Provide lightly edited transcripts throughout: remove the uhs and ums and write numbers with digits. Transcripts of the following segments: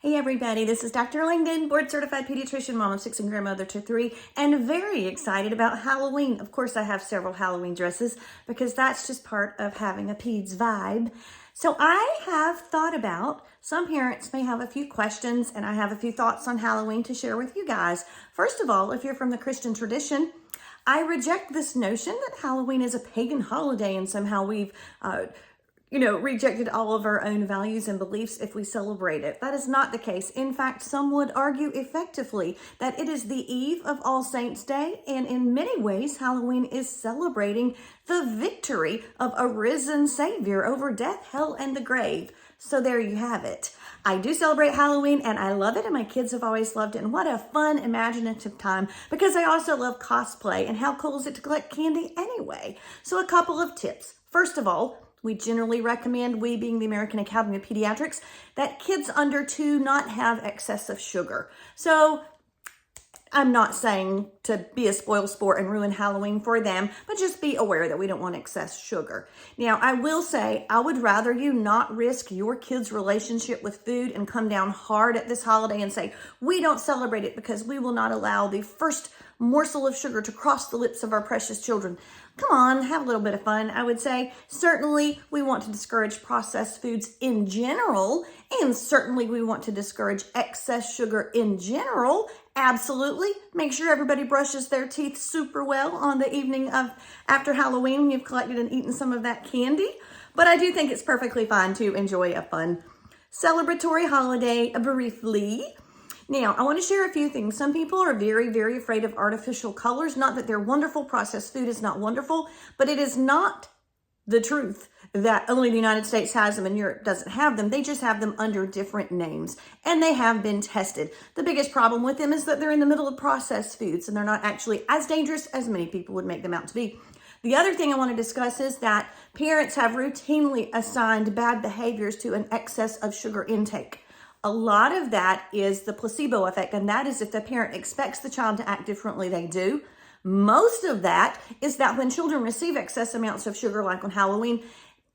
Hey everybody, this is Dr. Langdon, board certified pediatrician, mom of 6 and grandmother to 3, and very excited about Halloween. Of course, I have several Halloween dresses because that's just part of having a peds vibe. So I have thought about, some parents may have a few questions and I have a few thoughts on Halloween to share with you guys. First of all, if you're from the Christian tradition, I reject this notion that Halloween is a pagan holiday and somehow we've rejected all of our own values and beliefs if we celebrate it. That is not the case. In fact, some would argue effectively that it is the eve of All Saints' Day, and in many ways, Halloween is celebrating the victory of a risen Savior over death, hell, and the grave. So there you have it. I do celebrate Halloween and I love it, and my kids have always loved it. And what a fun, imaginative time, because I also love cosplay, and how cool is it to collect candy anyway? So a couple of tips. First of all, we generally recommend, we being the American Academy of Pediatrics, that kids under 2 not have excessive sugar. So I'm not saying to be a spoil sport and ruin Halloween for them, but just be aware that we don't want excess sugar. Now, I will say, I would rather you not risk your kids' relationship with food and come down hard at this holiday and say, we don't celebrate it because we will not allow the first morsel of sugar to cross the lips of our precious children. Come on, have a little bit of fun, I would say. Certainly, we want to discourage processed foods in general, and certainly we want to discourage excess sugar in general. Absolutely. Make sure everybody brushes their teeth super well on the evening of after Halloween when you've collected and eaten some of that candy. But I do think it's perfectly fine to enjoy a fun celebratory holiday briefly. Now, I want to share a few things. Some people are very, very afraid of artificial colors. Not that they're wonderful. Processed food is not wonderful, but it is not the truth that only the United States has them and Europe doesn't have them. They just have them under different names, and they have been tested. The biggest problem with them is that they're in the middle of processed foods, and they're not actually as dangerous as many people would make them out to be. The other thing I want to discuss is that parents have routinely assigned bad behaviors to an excess of sugar intake. A lot of that is the placebo effect, and that is if the parent expects the child to act differently, they do. Most of that is that when children receive excess amounts of sugar, like on Halloween,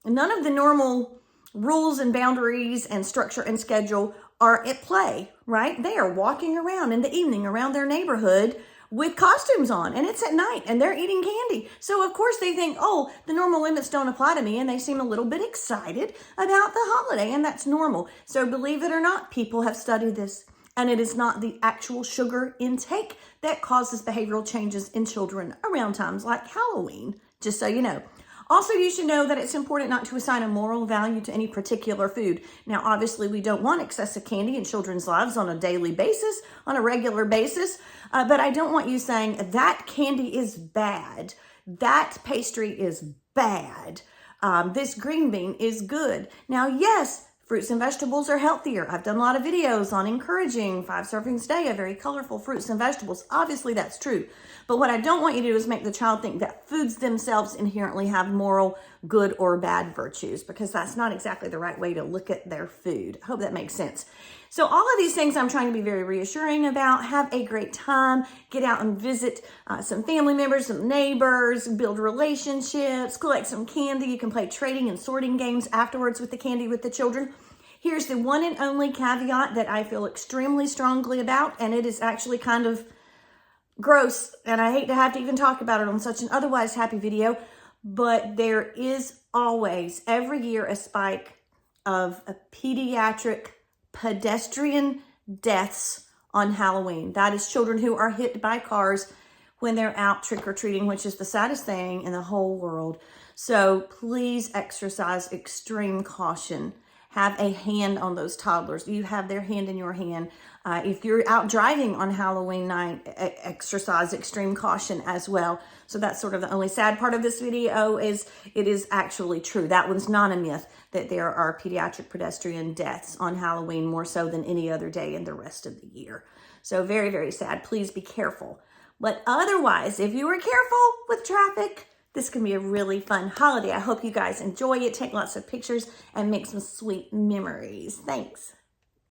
none of the normal rules and boundaries and structure and schedule are at play, right? They are walking around in the evening around their neighborhood with costumes on, and it's at night, and they're eating candy. So of course they think, oh, the normal limits don't apply to me, and they seem a little bit excited about the holiday, and that's normal. So believe it or not, people have studied this, and it is not the actual sugar intake that causes behavioral changes in children around times like Halloween, just so you know. Also, you should know that it's important not to assign a moral value to any particular food. Now, obviously, we don't want excessive candy in children's lives on a daily basis, on a regular basis, but I don't want you saying that candy is bad, that pastry is bad, this green bean is good. Now, yes, fruits and vegetables are healthier. I've done a lot of videos on encouraging 5 servings a day of very colorful fruits and vegetables. Obviously, that's true. But what I don't want you to do is make the child think that foods themselves inherently have moral good or bad virtues, because that's not exactly the right way to look at their food. I hope that makes sense. So all of these things I'm trying to be very reassuring about. Have a great time. Get out and visit some family members, some neighbors, build relationships, collect some candy. You can play trading and sorting games afterwards with the candy with the children. Here's the one and only caveat that I feel extremely strongly about, and it is actually kind of gross, and I hate to have to even talk about it on such an otherwise happy video, but there is always, every year, a spike of pediatric pedestrian deaths on Halloween. That is children who are hit by cars when they're out trick-or-treating, which is the saddest thing in the whole world. So please exercise extreme caution. Have a hand on those toddlers. You have their hand in your hand. If you're out driving on Halloween night, exercise extreme caution as well. So that's sort of the only sad part of this video, is it is actually true. That one's not a myth, that there are pediatric pedestrian deaths on Halloween more so than any other day in the rest of the year. So very, very sad. Please be careful. But otherwise, if you are careful with traffic, this can be a really fun holiday. I hope you guys enjoy it, take lots of pictures, and make some sweet memories. Thanks.